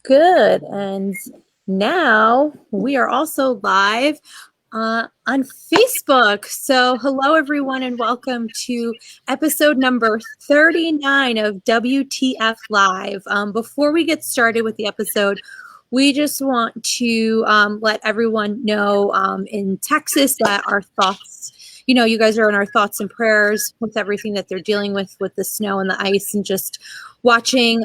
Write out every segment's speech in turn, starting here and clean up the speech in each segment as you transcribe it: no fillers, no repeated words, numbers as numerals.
Good. And now we are also live on Facebook. So, hello, everyone, and welcome to episode number 39 of WTF Live. Before we get started with the episode, we just want to let everyone know in Texas that our thoughts, you guys are in our thoughts and prayers with everything that they're dealing with the snow and the ice and just watching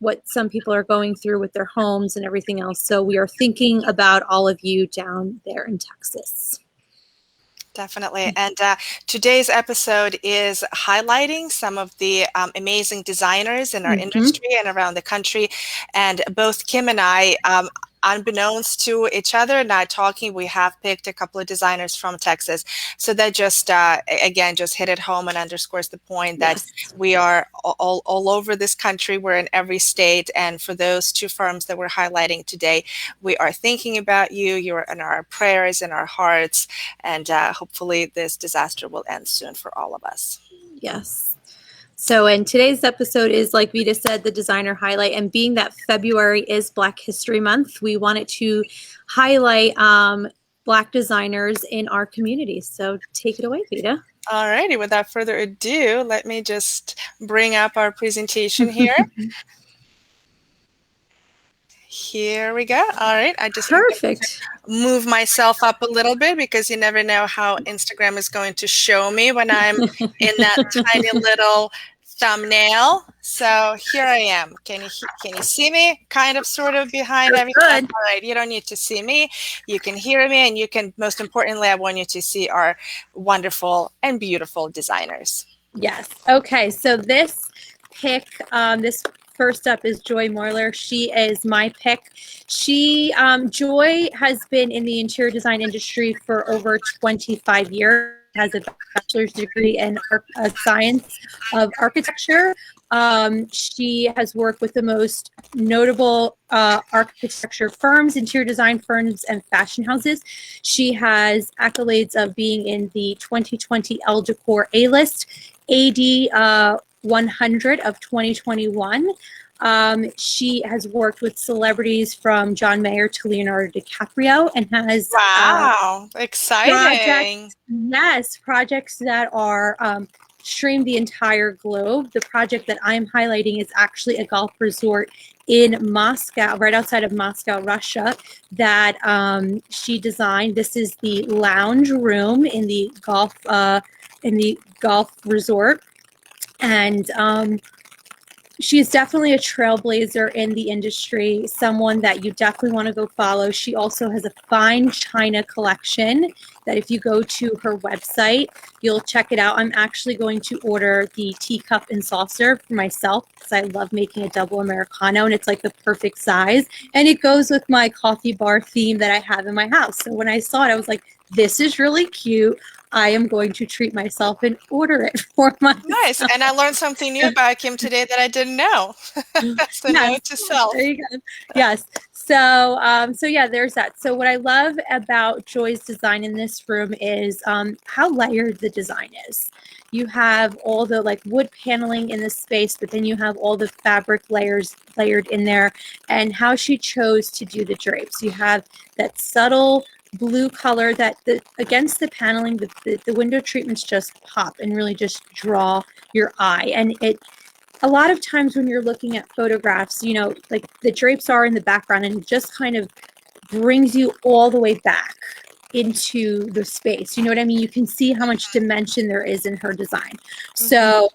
what some people are going through with their homes and everything else. So we are thinking about all of you down there in Texas. Definitely. And today's episode is highlighting some of the amazing designers in our industry and around the country. And both Kim and I, unbeknownst to each other, not talking, we have picked a couple of designers from Texas. So that just, again, just hit it home and underscores the point that we are all over this country. We're in every state. And for those two firms that we're highlighting today, we are thinking about you. You're in our prayers and our hearts. And hopefully this disaster will end soon for all of us. Yes. So, and today's episode is, like Vita said, the designer highlight. And being that February is Black History Month, we wanted to highlight Black designers in our community. So take it away, Vita. All righty. Without further ado, let me just bring up our presentation here. Here we go. All right. I just Perfect. Move myself up a little bit because you never know how Instagram is going to show me when I'm in that tiny little thumbnail. So here I am. Can you see me? Kind of, sort of behind everything. All right. You don't need to see me. You can hear me, and you can. Most importantly, I want you to see our wonderful and beautiful designers. Yes. Okay. So this pick, this first up is Joy Moyler. She is my pick. Joy has been in the interior design industry for over 25 years, has a bachelor's degree in science of architecture. She has worked with the most notable architecture firms, interior design firms, and fashion houses. She has accolades of being in the 2020 Elle Decor A-List, AD 100 of 2021. She has worked with celebrities from John Mayer to Leonardo DiCaprio and has exciting projects that are streamed the entire globe. The project that I'm highlighting is actually a golf resort in Moscow, right outside of Moscow, Russia, that she designed. This is the lounge room in the golf resort. And she's definitely a trailblazer in the industry, someone that you definitely want to go follow. She also has a fine china collection that if you go to her website, you'll check it out. I'm actually going to order the teacup and saucer for myself because I love making a double Americano, and it's like the perfect size. And it goes with my coffee bar theme that I have in my house. So when I saw it, I was like, this is really cute. I am going to treat myself and order it for myself. Nice. And I learned something new about Kim today that I didn't know. So note to self. There you go. Yes. So yeah, there's that. So what I love about Joy's design in this room is how layered the design is. You have all the like wood paneling in this space, but then you have all the fabric layers layered in there, and how she chose to do the drapes. You have that subtle blue color that against the paneling, the window treatments just pop and really just draw your eye. And a lot of times when you're looking at photographs, like the drapes are in the background and it just kind of brings you all the way back into the space. You know what I mean? You can see how much dimension there is in her design. So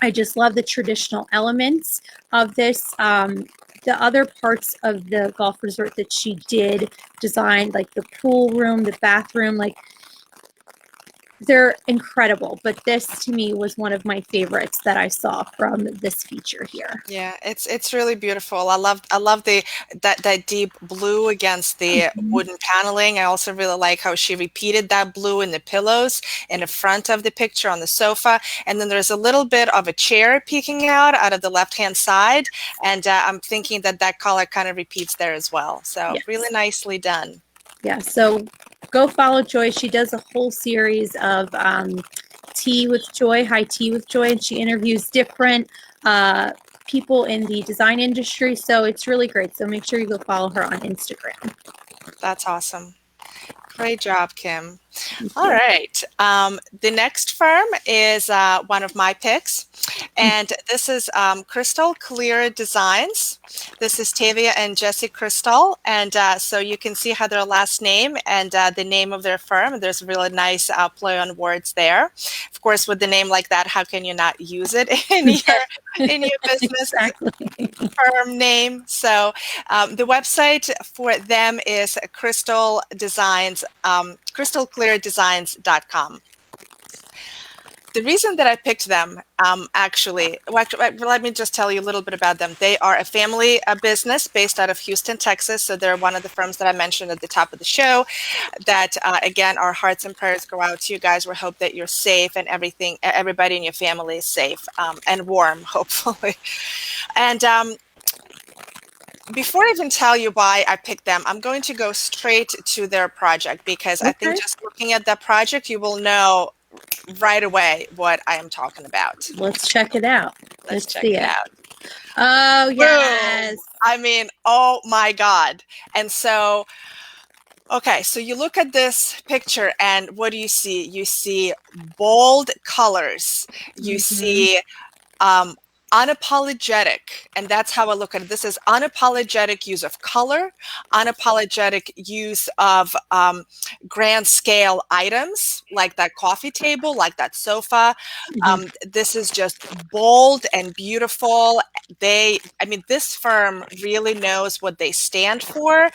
I just love the traditional elements of this. The other parts of the golf resort that she did design, like the pool room, the bathroom, like they're incredible. But this to me was one of my favorites that I saw from this feature here. Yeah, it's really beautiful. I love that deep blue against the wooden paneling. I also really like how she repeated that blue in the pillows in the front of the picture on the sofa. And then there's a little bit of a chair peeking out of the left-hand side. And I'm thinking that color kind of repeats there as well. So really nicely done. Yeah, so go follow Joy. She does a whole series of tea with Joy, high tea with Joy, and she interviews different people in the design industry. So it's really great. So make sure you go follow her on Instagram. That's awesome. Great job, Kim. All right. The next firm is one of my picks, and this is Christal Collier Designs. This is Tavia and Jessie Christal, and so you can see how their last name and the name of their firm. There's a really nice play on words there. Of course, with the name like that, how can you not use it in your business firm name? So the website for them is Christal Designs. CrystalClearDesigns.com. The reason that I picked them, actually, let me just tell you a little bit about them. They are a family business based out of Houston, Texas. So they're one of the firms that I mentioned at the top of the show that, again, our hearts and prayers go out to you guys. We hope that you're safe and everybody in your family is safe and warm, hopefully. And before I even tell you why I picked them, I'm going to go straight to their project because I think just looking at that project, you will know right away what I am talking about. Let's check it out. Let's check it out. Oh, yes. Boom. I mean, oh my God. And so, okay, so you look at this picture and what do you see? You see bold colors. You see unapologetic, and that's how I look at it. This is unapologetic use of color, unapologetic use of grand scale items like that coffee table, like that sofa. This is just bold and beautiful. This firm really knows what they stand for.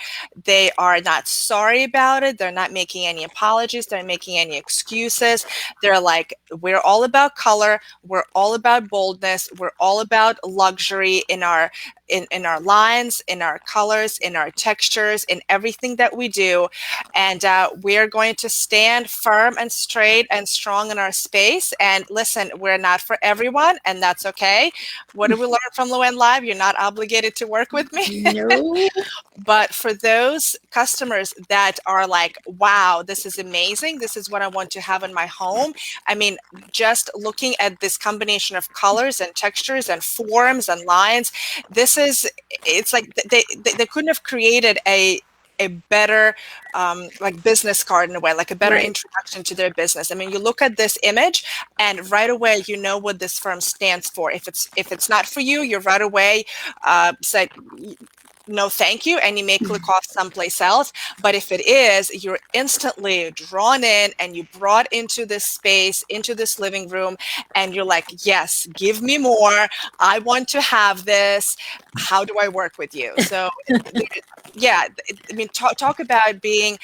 They are not sorry about it. They're not making any apologies. They're not making any excuses. They're like, we're all about color. We're all about boldness. We're all about luxury in our lines, in our colors, in our textures, in everything that we do. And we're going to stand firm and straight and strong in our space. And listen, we're not for everyone, and that's okay. What do we learn from Luann Live? You're not obligated to work with me. No. But for those customers that are like, wow, this is amazing. This is what I want to have in my home. I mean, just looking at this combination of colors and textures and forms and lines, it's like they couldn't have created a better like business card in a way, like a better introduction to their business. I mean, you look at this image and right away you know what this firm stands for. If it's not for you, you're right away say no thank you, and you may click off someplace else. But if it is, you're instantly drawn in and you brought into this space, into this living room, and you're like, yes, give me more. I want to have this. How do I work with you? So yeah, I mean, talk about being,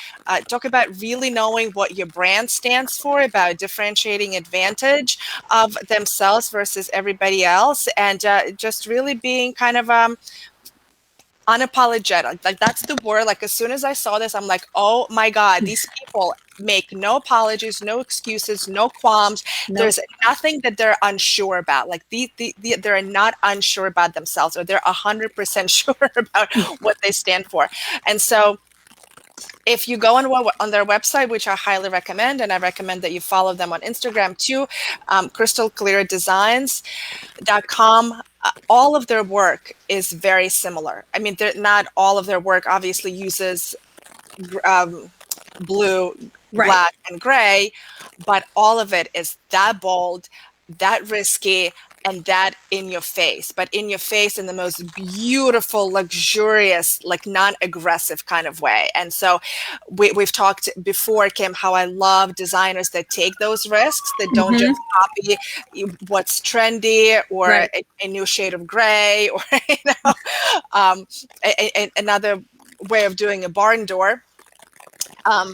talk about really knowing what your brand stands for, about differentiating advantage of themselves versus everybody else, and just really being kind of unapologetic. Like that's the word. Like as soon as I saw this, I'm like, oh my God, these people make no apologies, no excuses, no qualms. Nope. There's nothing that they're unsure about. Like they're not unsure about themselves, or they're 100% sure about what they stand for. And so if you go on their website, which I highly recommend, and I recommend that you follow them on Instagram too, CrystalClearDesigns.com, all of their work is very similar. I mean, not all of their work obviously uses blue, black, and gray, but all of it is that bold, that risky, and that in your face, but in your face in the most beautiful, luxurious, like non-aggressive kind of way. And so we've talked before, Kim, how I love designers that take those risks, that don't just copy what's trendy or a new shade of gray, or another way of doing a barn door. I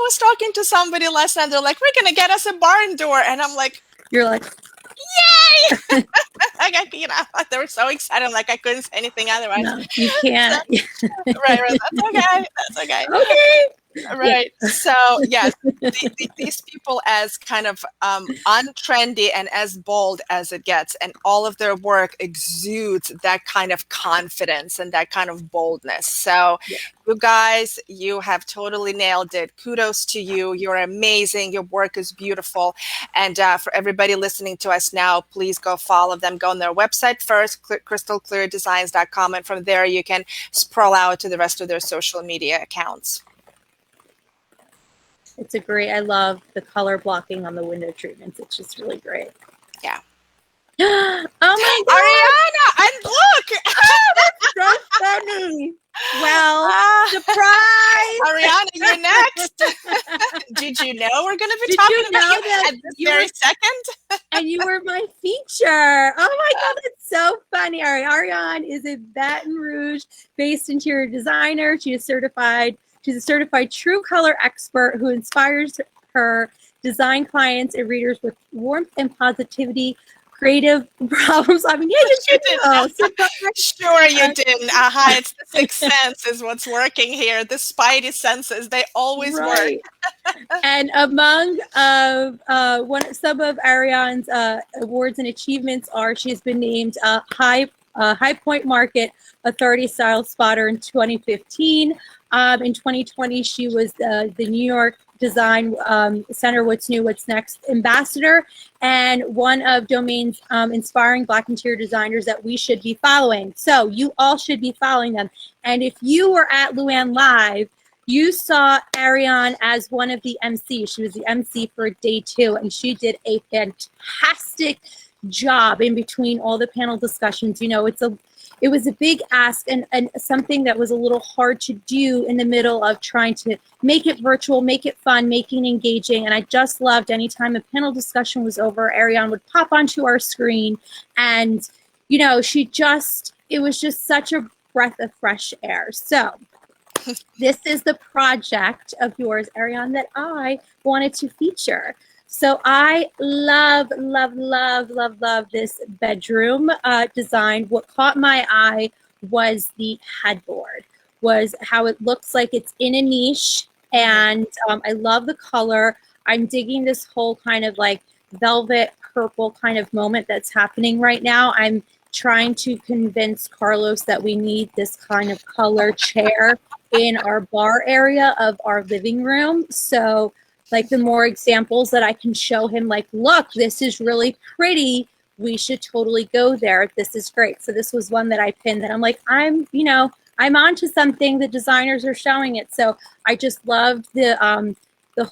was talking to somebody last night. They're like, "We're gonna get us a barn door," and I'm like, "You're like, yay!" Like they were so excited. I'm like, I couldn't say anything otherwise. No, you can't. So, right. That's okay. That's okay. Okay. Right. So yes, these people as kind of untrendy and as bold as it gets, and all of their work exudes that kind of confidence and that kind of boldness. So Yeah. you guys, you have totally nailed it. Kudos to you. You're amazing. Your work is beautiful. And for everybody listening to us now, please go follow them. Go on their website first, crystalcleardesigns.com, and from there you can scroll out to the rest of their social media accounts. It's a great, I love the color blocking on the window treatments. It's just really great. Yeah. Oh my God. Arianne, and look! That's so funny. Well, surprise! Arianne, you're next. Did you know we're going to be Did talking you about know you that at this very second? And you were my feature. Oh my God, that's so funny. Arianne is a Baton Rouge-based interior designer. She's a certified true color expert who inspires her design clients and readers with warmth and positivity, creative problem solving. Yeah, you didn't. Sure you didn't. It's the sixth sense is what's working here. The spidey senses, they always work. And among some of Arianne's awards and achievements are she's been named High Point Market Authority Style Spotter in 2015. In 2020, she was the New York Design Center What's New, What's Next ambassador, and one of Domain's inspiring Black interior designers that we should be following. So you all should be following them. And if you were at Luann Live, you saw Arianne as one of the MCs. She was the MC for day 2, and she did a fantastic job in between all the panel discussions. You know, it was a big ask and something that was a little hard to do in the middle of trying to make it virtual, make it fun, making it engaging. And I just loved anytime a panel discussion was over, Arianne would pop onto our screen and, you know, it was just such a breath of fresh air. So this is the project of yours, Arianne, that I wanted to feature. So I love this bedroom design. What caught my eye was the headboard, was how it looks like it's in a niche. And I love the color. I'm digging this whole kind of like velvet purple kind of moment that's happening right now. I'm trying to convince Carlos that we need this kind of color chair in our bar area of our living room. So like the more examples that I can show him, like, look, this is really pretty. We should totally go there. This is great. So this was one that I pinned that I'm like, I'm onto something. The designers are showing it. So I just loved the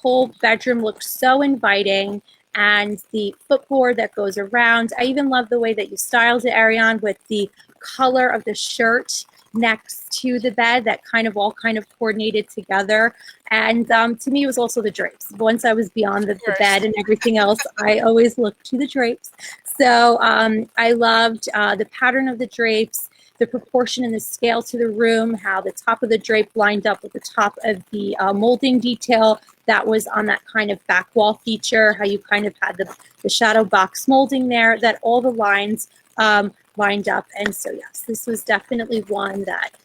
whole bedroom looked so inviting, and the footboard that goes around. I even love the way that you styled it, Arianne, with the color of the shirt next to the bed that all coordinated together. And to me, it was also the drapes. Once I was beyond the bed and everything else, I always looked to the drapes. So I loved the pattern of the drapes, the proportion and the scale to the room, how the top of the drape lined up with the top of the molding detail that was on that kind of back wall feature, how you kind of had the shadow box molding there, that all the lines lined up. And so, yes, this was definitely one that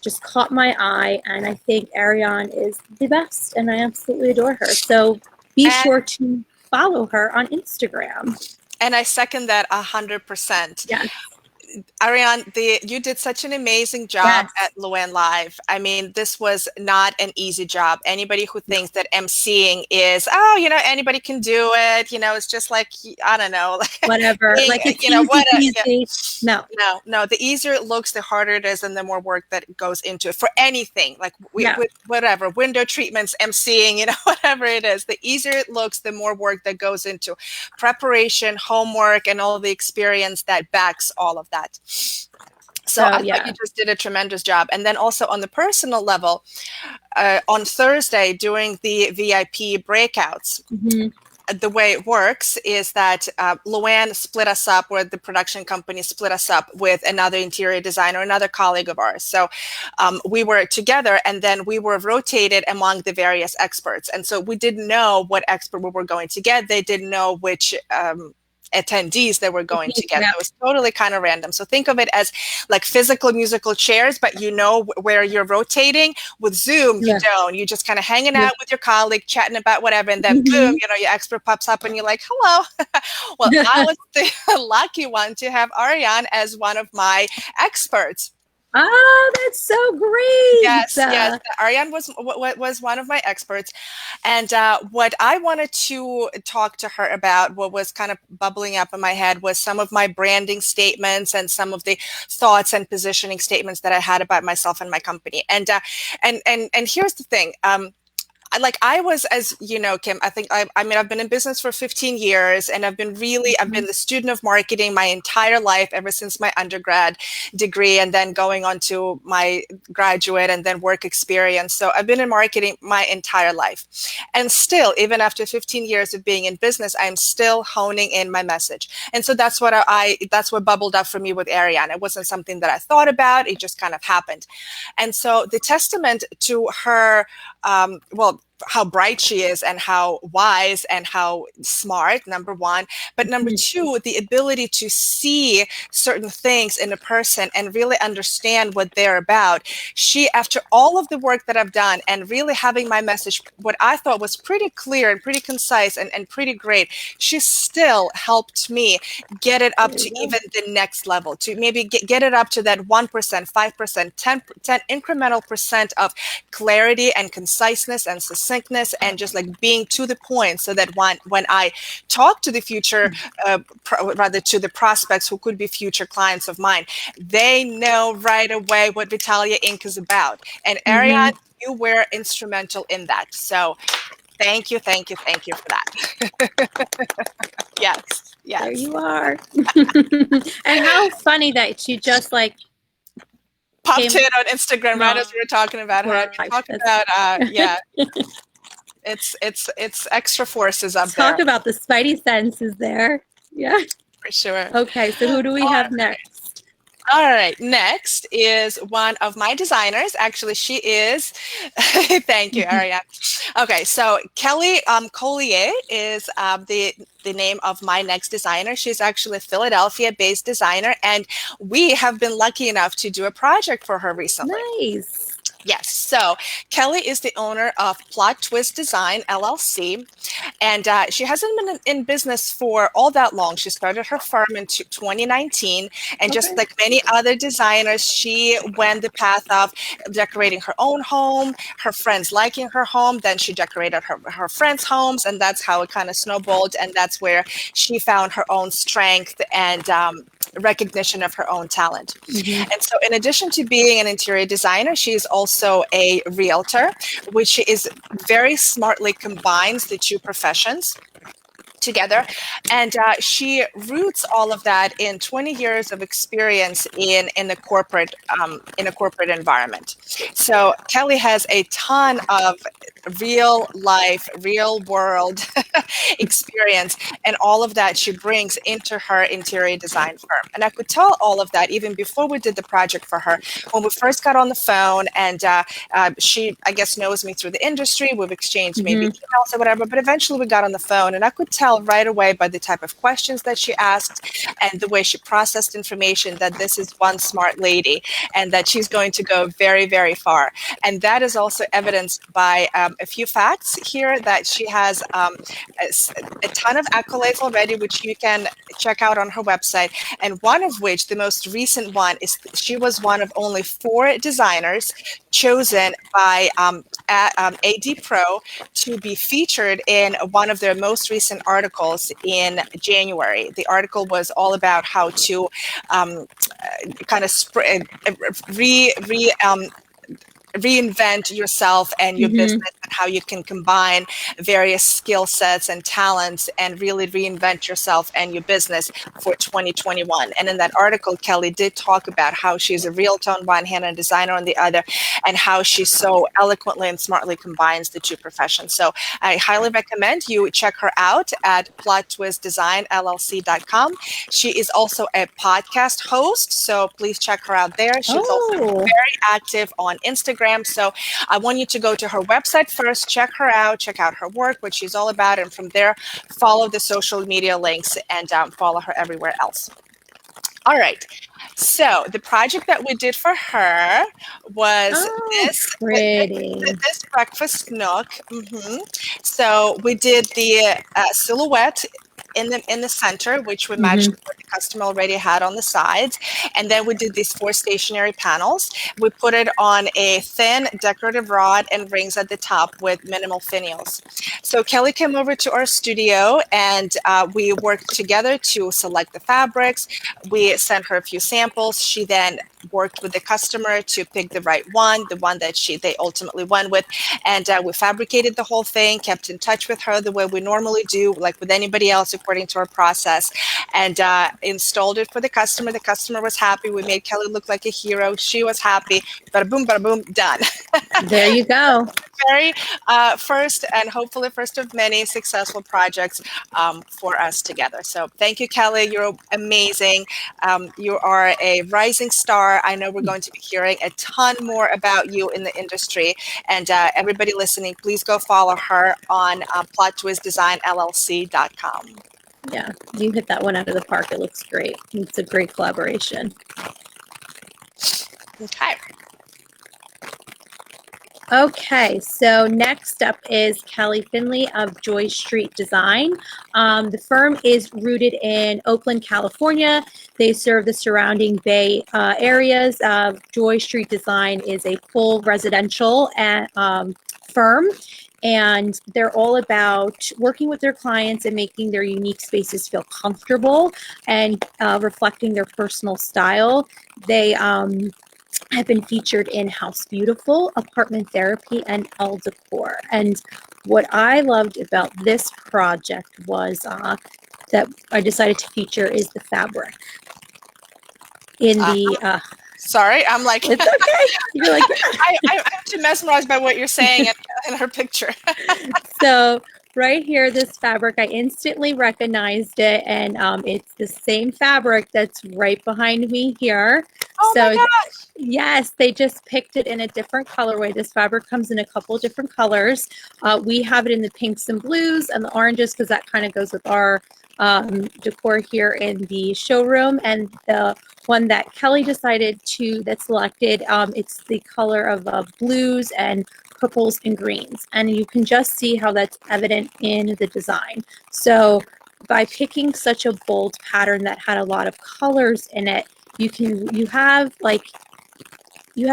just caught my eye. And I think Arianne is the best, and I absolutely adore her. So be sure to follow her on Instagram. And I second that 100%. Yes. Arianne, you did such an amazing job at Luann Live. I mean, this was not an easy job. Anybody who thinks that emceeing is, anybody can do it. It's just like, I don't know. Whatever. Like it's easy. No. The easier it looks, the harder it is, and the more work that goes into it for anything. Like with whatever, window treatments, emceeing, whatever it is. The easier it looks, the more work that goes into preparation, homework, and all the experience that backs all of that. So I thought you just did a tremendous job. And then also on the personal level, on Thursday during the VIP breakouts, the way it works is that Luann split us up, or the production company split us up with another interior designer, another colleague of ours. So we were together, and then we were rotated among the various experts. And so we didn't know what expert we were going to get. They didn't know which attendees that were going to get. Yeah. It was totally kind of random. So think of it as like physical musical chairs, but you know where you're rotating. With Zoom, you don't. You're just kind of hanging out with your colleague, chatting about whatever, and then boom, you know, your expert pops up and you're like, hello. Well, I was the lucky one to have Arianne as one of my experts. Oh, that's so great. Yes, yes. Arianne was one of my experts. And what I wanted to talk to her about, what was kind of bubbling up in my head, was some of my branding statements and some of the thoughts and positioning statements that I had about myself and my company. And here's the thing. I was, as you know, Kim, I think, I mean, I've been in business for 15 years and I've been the student of marketing my entire life, ever since my undergrad degree and then going on to my graduate and then work experience. So I've been in marketing my entire life. And still, even after 15 years of being in business, I'm still honing in my message. And so that's what that's what bubbled up for me with Arianne. It wasn't something that I thought about. It just kind of happened. And so the testament to her, how bright she is and how wise and how smart, number one. But number two, the ability to see certain things in a person and really understand what they're about. She, after all of the work that I've done and really having my message, what I thought was pretty clear and pretty concise and pretty great, she still helped me get it up to even the next level, to maybe get it up to that 1%, 5%, 10 incremental percent of clarity and conciseness and succinctness and just like being to the point, so that when I talk to the future, rather to the prospects who could be future clients of mine, they know right away what Vitalia Inc. is about. And Arianne, you were instrumental in that. So thank you for that. Yes. There you are. And how funny that she just like popped in on Instagram right as we were talking about her. Yeah. It's extra forces up there. Talk about the spidey senses there. Yeah. For sure. Okay, so who do we have next? All right, next is one of my designers. Actually, she is, thank you, Arianne. Okay, so Kelly Collier is the name of my next designer. She's actually a Philadelphia-based designer, and we have been lucky enough to do a project for her recently. Nice. Yes. So Kelly is the owner of Plot Twist Design, LLC. And she hasn't been in business for all that long. She started her firm in 2019. And just like many other designers, she went the path of decorating her own home, her friends liking her home. Then she decorated her friends' homes. And that's how it kind of snowballed. And that's where she found her own strength and recognition of her own talent. And so in addition to being an interior designer, she is also a realtor, which is very smartly combines the two professions together. And she roots all of that in 20 years of experience in a corporate environment. So Kelly has a ton of real life, real world experience, and all of that she brings into her interior design firm. And I could tell all of that even before we did the project for her. When we first got on the phone, and she, I guess, knows me through the industry. We've exchanged maybe emails or whatever, but eventually we got on the phone, and I could tell right away by the type of questions that she asked and the way she processed information that this is one smart lady and that she's going to go very, very far. And that is also evidenced by a few facts here, that she has a ton of accolades already, which you can check out on her website. And one of which, the most recent one, is she was one of only 4 designers chosen by AD Pro to be featured in one of their most recent articles in January. The article was all about how to kind of reinvent yourself and your business, and how you can combine various skill sets and talents and really reinvent yourself and your business for 2021. And in that article, Kelly did talk about how she's a realtor on one hand and a designer on the other, and how she so eloquently and smartly combines the two professions. So I highly recommend you check her out at plottwistdesignllc.com. She is also a podcast host, so please check her out there. She's also very active on Instagram. So I want you to go to her website first first check her out, check out her work, what she's all about, and from there, follow the social media links and follow her everywhere else. All right. So the project that we did for her was pretty. this breakfast nook. So we did the silhouette in the center, which we matched what the customer already had on the sides. And then we did these 4 stationary panels. We put it on a thin decorative rod and rings at the top with minimal finials. So Kelly came over to our studio and we worked together to select the fabrics. We sent her a few samples. She then worked with the customer to pick the right one, the one that they ultimately went with. And we fabricated the whole thing, kept in touch with her the way we normally do, like with anybody else, according to our process, and installed it for the customer. The customer was happy. We made Kelly look like a hero. She was happy. Bada boom, done. There you go. Very first and hopefully first of many successful projects for us together. So thank you, Kelly. You're amazing. You are a rising star. I know we're going to be hearing a ton more about you in the industry. And everybody listening, please go follow her on PlotTwistDesignLLC.com. Yeah, you hit that one out of the park. It looks great. It's a great collaboration. Okay. Okay, so next up is Kelly Finley of Joy Street Design. The firm is rooted in Oakland, California. They serve the surrounding Bay areas. Joy Street Design is a full residential firm, and they're all about working with their clients and making their unique spaces feel comfortable and reflecting their personal style. They have been featured in House Beautiful, Apartment Therapy, and Elle Decor. And what I loved about this project was that I decided to feature is the fabric. In the sorry, I'm like, it's okay. You're like, I'm too mesmerized by what you're saying in her picture. So right here, this fabric, I instantly recognized it, and it's the same fabric that's right behind me here. Oh so my gosh. Yes, they just picked it in a different colorway. This fabric comes in a couple different colors. We have it in the pinks and blues and the oranges because that kind of goes with our decor here in the showroom. And the one that Kelly decided that selected, it's the color of blues and purples and greens. And you can just see how that's evident in the design. So by picking such a bold pattern that had a lot of colors in it, you have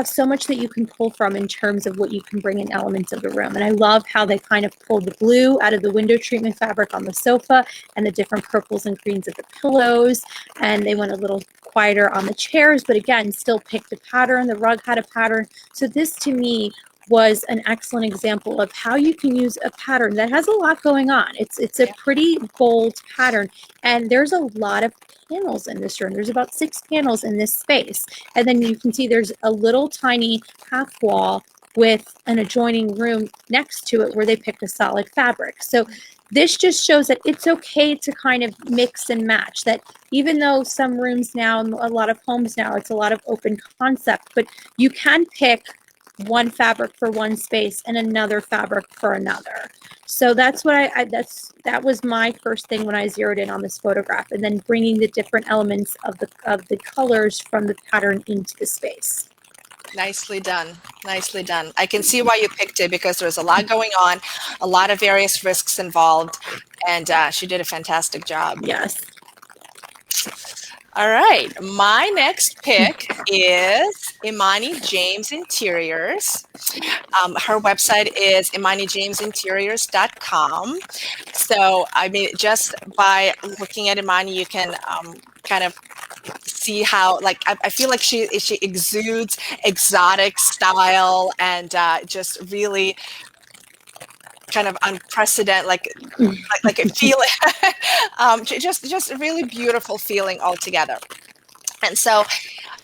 so much that you can pull from in terms of what you can bring in elements of the room. And I love how they kind of pulled the blue out of the window treatment fabric on the sofa and the different purples and greens of the pillows. And they went a little quieter on the chairs, but again, still picked a pattern. The rug had a pattern. So this to me was an excellent example of how you can use a pattern that has a lot going on. It's a pretty bold pattern, and there's a lot of panels in this room. There's about 6 panels in this space, and then you can see there's a little tiny half wall with an adjoining room next to it where they picked a solid fabric. So this just shows that it's okay to kind of mix and match, that even though some rooms now, a lot of homes now, it's a lot of open concept, but you can pick one fabric for one space and another fabric for another. So that's what that was my first thing when I zeroed in on this photograph, and then bringing the different elements of the colors from the pattern into the space. Nicely done. Nicely done. I can see why you picked it, because there's a lot going on, a lot of various risks involved, and she did a fantastic job. Yes. All right, my next pick is Imani James Interiors. Her website is ImaniJamesInteriors.com. So, I mean, just by looking at Imani, you can kind of see how, like, I feel like she exudes exotic style and just really kind of unprecedented, like a feeling, just a really beautiful feeling altogether. And so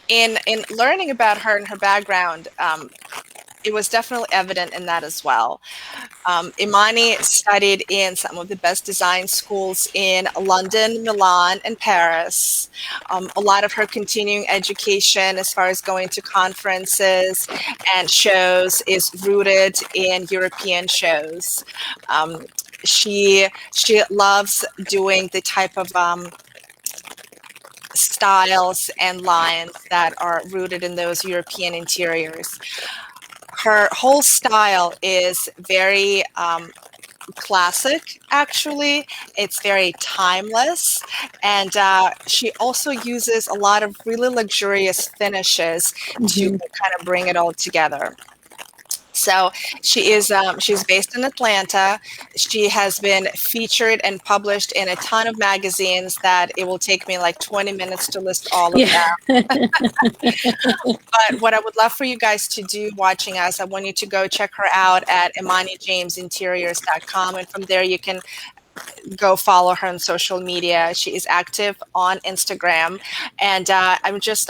in learning about her and her background, it was definitely evident in that as well. Imani studied in some of the best design schools in London, Milan, and Paris. A lot of her continuing education, as far as going to conferences and shows, is rooted in European shows. She loves doing the type of styles and lines that are rooted in those European interiors. Her whole style is very classic, actually. It's very timeless, and she also uses a lot of really luxurious finishes to kind of bring it all together. So she's based in Atlanta. She has been featured and published in a ton of magazines that it will take me like 20 minutes to list all of them. But what I would love for you guys to do watching us, I want you to go check her out at ImaniJamesInteriors.com, and from there you can go follow her on social media. She is active on Instagram, and I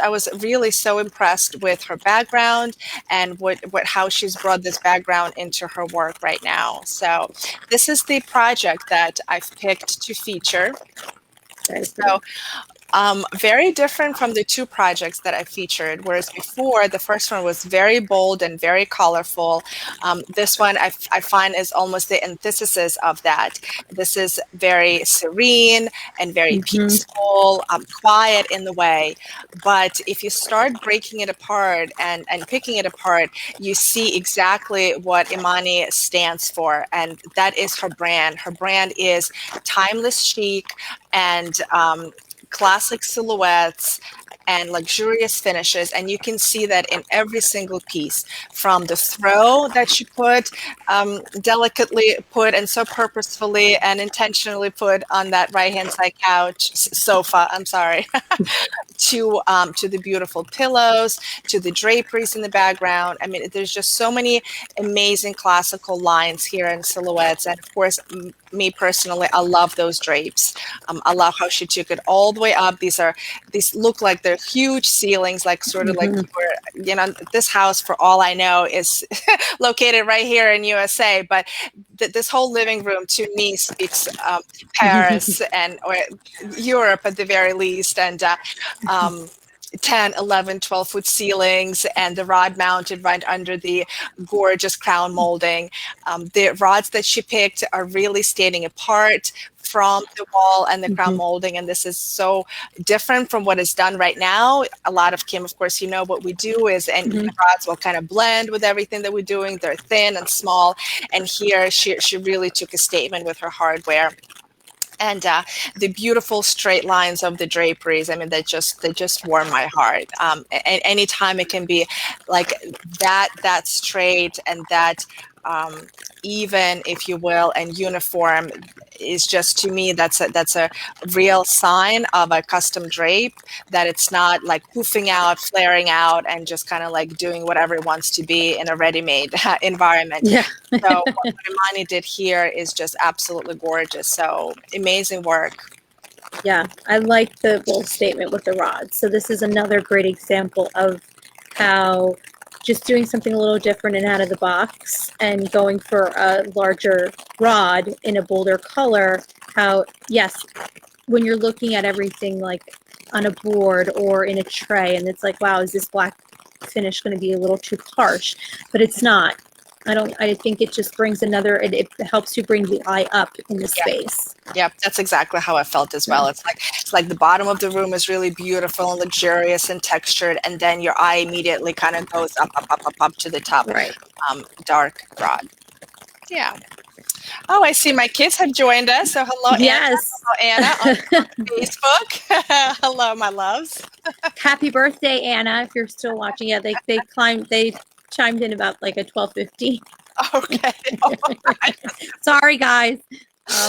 was really so impressed with her background and how she's brought this background into her work right now. So this is the project that I've picked to feature. So very different from the two projects that I featured, whereas before the first one was very bold and very colorful. This one I find is almost the antithesis of that. This is very serene and very peaceful, quiet in the way. But if you start breaking it apart and picking it apart, you see exactly what Imani stands for, and that is her brand. Her brand is timeless chic and classic silhouettes and luxurious finishes, and you can see that in every single piece, from the throw that she put delicately put and so purposefully and intentionally put on that right hand side sofa, I'm sorry, to the beautiful pillows, to the draperies in the background. I mean, there's just so many amazing classical lines here and silhouettes, and of course me personally, I love those drapes. I love how she took it all the way up. These look like they're huge ceilings, like sort of like this house, for all I know, is located right here in USA, but this whole living room to me speaks Paris or Europe at the very least, and 10, 11, 12-foot ceilings, and the rod mounted right under the gorgeous crown molding. The rods that she picked are really standing apart from the wall and the crown molding, and this is so different from what is done right now. A lot of, Kim, of course, you know what we do is, and the rods will kind of blend with everything that we're doing. They're thin and small, and here she really took a statement with her hardware. And the beautiful straight lines of the draperies, I mean, they just warm my heart. And anytime it can be like that straight and that even, if you will, and uniform, is just, to me, that's a real sign of a custom drape, that it's not like poofing out, flaring out, and just kind of like doing whatever it wants to be in a ready-made environment. Yeah. So what Imani did here is just absolutely gorgeous. So amazing work. Yeah, I like the bold statement with the rods. So this is another great example of how just doing something a little different and out of the box and going for a larger rod in a bolder color, how, yes, when you're looking at everything like on a board or in a tray, and it's like, wow, is this black finish going to be a little too harsh? But it's not. I think it just brings it helps you bring the eye up in the space. Yep, that's exactly how I felt as well. It's like the bottom of the room is really beautiful and luxurious and textured, and then your eye immediately kind of goes up to the top. Right. Dark rod. Yeah. Oh, I see my kids have joined us. So hello, yes. Anna. Hello, Anna on Facebook. Hello, my loves. Happy birthday, Anna! If you're still watching, yeah, they chimed in about like at 12:50. Okay. Oh, right. Sorry, guys.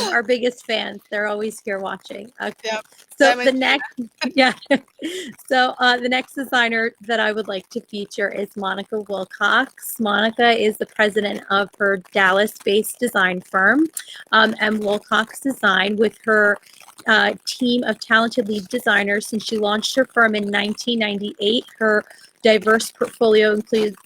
Our biggest fans. They're always here watching. Okay. Yep. So the next designer that I would like to feature is Monica Wilcox. Monica is the president of her Dallas-based design firm, and Wilcox Design, with her team of talented lead designers. Since she launched her firm in 1998, her diverse portfolio includes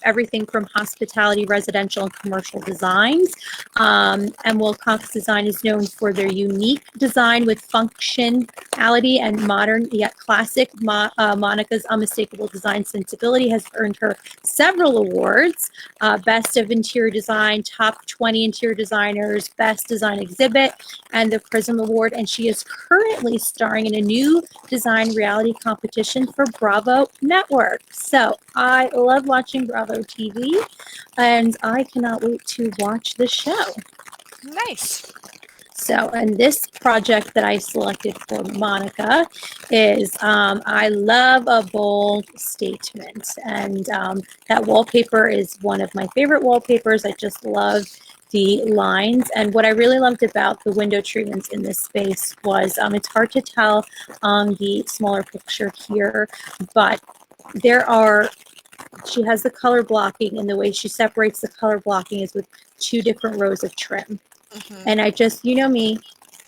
everything from hospitality, residential, and commercial designs. And Wilcox Design is known for their unique design with functionality and modern yet classic. Monica's unmistakable design sensibility has earned her several awards: Best of Interior Design, Top 20 Interior Designers, Best Design Exhibit, and the Prism Award. And she is currently starring in a new design reality competition for Bravo Network. So I love watching Bravo TV, and I cannot wait to watch the show. Nice. So, and this project that I selected for Monica is, I love a bold statement. And that wallpaper is one of my favorite wallpapers. I just love the lines. And what I really loved about the window treatments in this space was, it's hard to tell on the smaller picture here, but she has the color blocking, and the way she separates the color blocking is with 2 different rows of trim. And I just, you know me,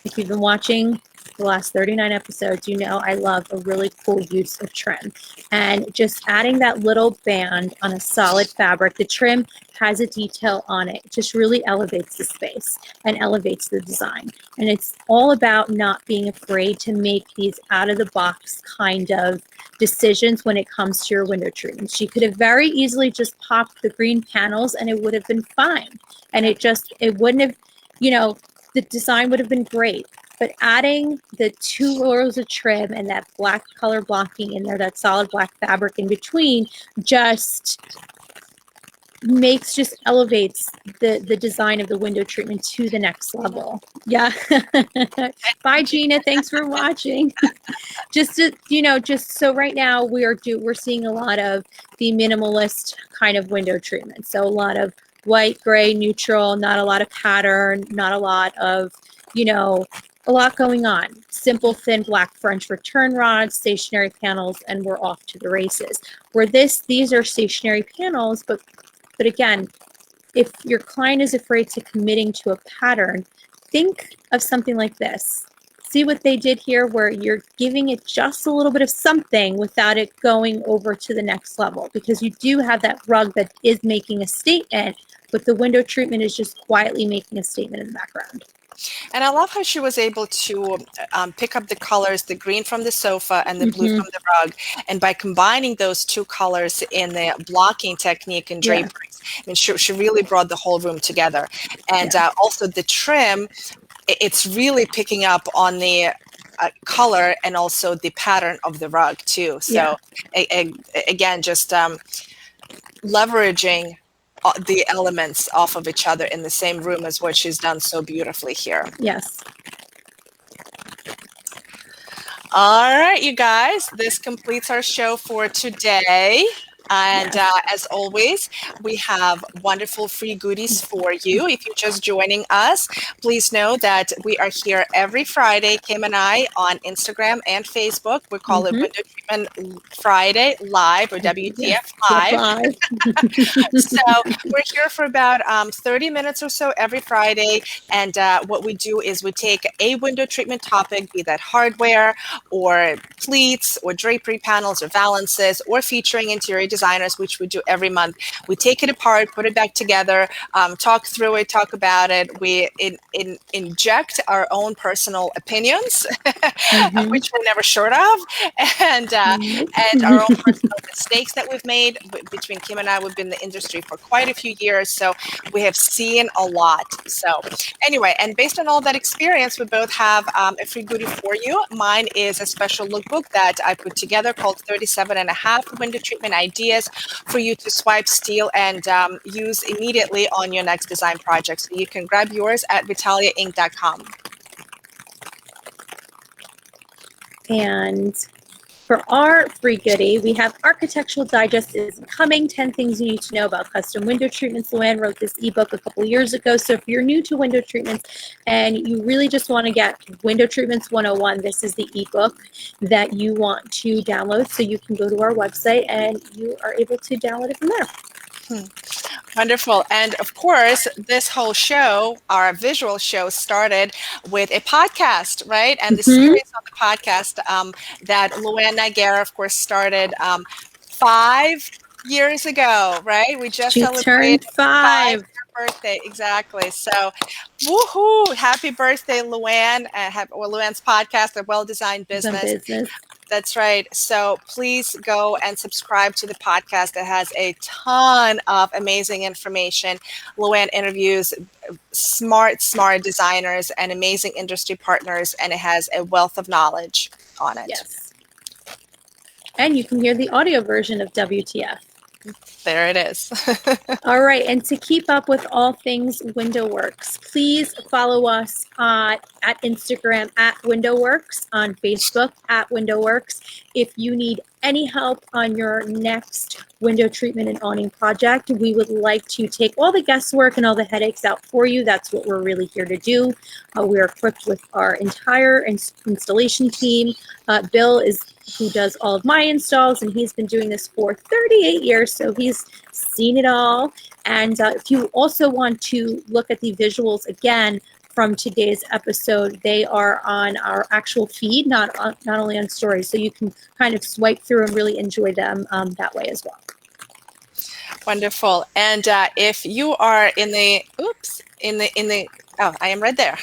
if you've been watching the last 39 episodes, you know I love a really cool use of trim. And just adding that little band on a solid fabric, the trim has a detail on it. It just really elevates the space and elevates the design. And it's all about not being afraid to make these out-of-the-box kind of decisions when it comes to your window treatments. She could have very easily just popped the green panels and it would have been fine. And it wouldn't have, the design would have been great, but adding the 2 rows of trim and that black color blocking in there, that solid black fabric in between, just elevates the design of the window treatment to the next level. Yeah. Bye, Gina. Thanks for watching. Just so right now we're seeing a lot of the minimalist kind of window treatment. So a lot of white, gray, neutral, not a lot of pattern, not a lot of, a lot going on. Simple, thin black French return rods, stationary panels, and we're off to the races. Where these are stationary panels, but again, if your client is afraid to committing to a pattern, think of something like this. See what they did here, where you're giving it just a little bit of something without it going over to the next level, because you do have that rug that is making a statement, but the window treatment is just quietly making a statement in the background. And I love how she was able to pick up the colors, the green from the sofa and the blue from the rug. And by combining those 2 colors in the blocking technique and draperies, I mean, she really brought the whole room together. And also the trim, it's really picking up on the color and also the pattern of the rug too. So again, just leveraging the elements off of each other in the same room is what she's done so beautifully here. Yes. All right, you guys, this completes our show for today. And as always, we have wonderful free goodies for you. If you're just joining us, please know that we are here every Friday, Kim and I, on Instagram and Facebook. We call it Window Treatment Friday Live, or WTF Live. So we're here for about 30 minutes or so every Friday. And what we do is we take a window treatment topic, be that hardware or pleats or drapery panels or valances, or featuring interior designers, which we do every month. We take it apart, put it back together, talk through it, talk about it. We inject our own personal opinions, which we're never short of, and our own personal mistakes that we've made. Between Kim and I, we've been in the industry for quite a few years, so we have seen a lot. So anyway, and based on all that experience, we both have a free goodie for you. Mine is a special lookbook that I put together called 37 and a half window treatment ideas for you to swipe, steal, and use immediately on your next design project. So you can grab yours at vitaliainc.com. And for our free goodie, we have Architectural Digest is coming, 10 things you need to know about custom window treatments. Luann wrote this ebook a couple years ago. So if you're new to window treatments and you really just want to get Window Treatments 101, this is the ebook that you want to download. So you can go to our website and you are able to download it from there. Wonderful. And of course, this whole show, our visual show, started with a podcast, right? And the series on the podcast that Luann Nigera, of course, started 5 years ago, right? We just She celebrated turned 5. 5 birthday, exactly. So, woohoo! Happy birthday, Luann! Luann's podcast, A Well-Designed Business. That's right. So please go and subscribe to the podcast. It has a ton of amazing information. Luann interviews smart designers and amazing industry partners, and it has a wealth of knowledge on it. Yes. And you can hear the audio version of WTF. There it is. All right. And to keep up with all things WindowWorks, please follow us at Instagram at WindowWorks, on Facebook at WindowWorks. If you need any help on your next window treatment and awning project, we would like to take all the guesswork and all the headaches out for you. That's what we're really here to do. We're equipped with our entire installation team. Bill is who does all of my installs, and he's been doing this for 38 years, so he's seen it all. And if you also want to look at the visuals again from today's episode, they are on our actual feed, not only on stories, so you can kind of swipe through and really enjoy them that way as well. Wonderful. And if you are in the oh, I am right there.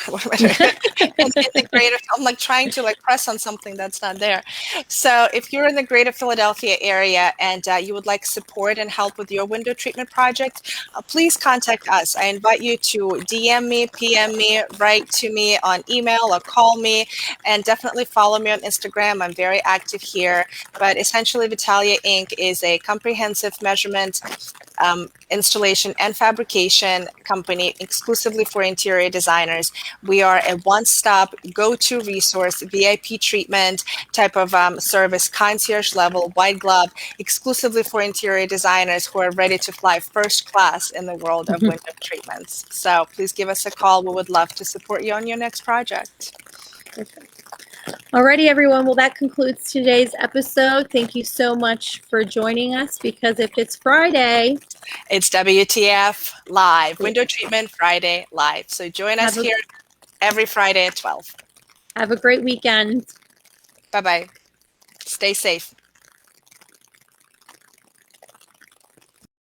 in the greater, I'm like trying to press on something that's not there. So if you're in the greater Philadelphia area and you would like support and help with your window treatment project, please contact us. I invite you to DM me, PM me, write to me on email or call me, and definitely follow me on Instagram. I'm very active here. But essentially, Vitalia Inc. is a comprehensive measurement, installation and fabrication company exclusively for interior designers. We are a one-stop go-to resource, VIP treatment type of service, concierge level, white glove, exclusively for interior designers who are ready to fly first class in the world of window treatments. So please give us a call. We would love to support you on your next project. Perfect. Alrighty, everyone. Well, that concludes today's episode. Thank you so much for joining us, because if it's Friday, it's WTF Live, Window Treatment Friday Live. So join us here every Friday at 12. Have a great weekend. Bye-bye. Stay safe.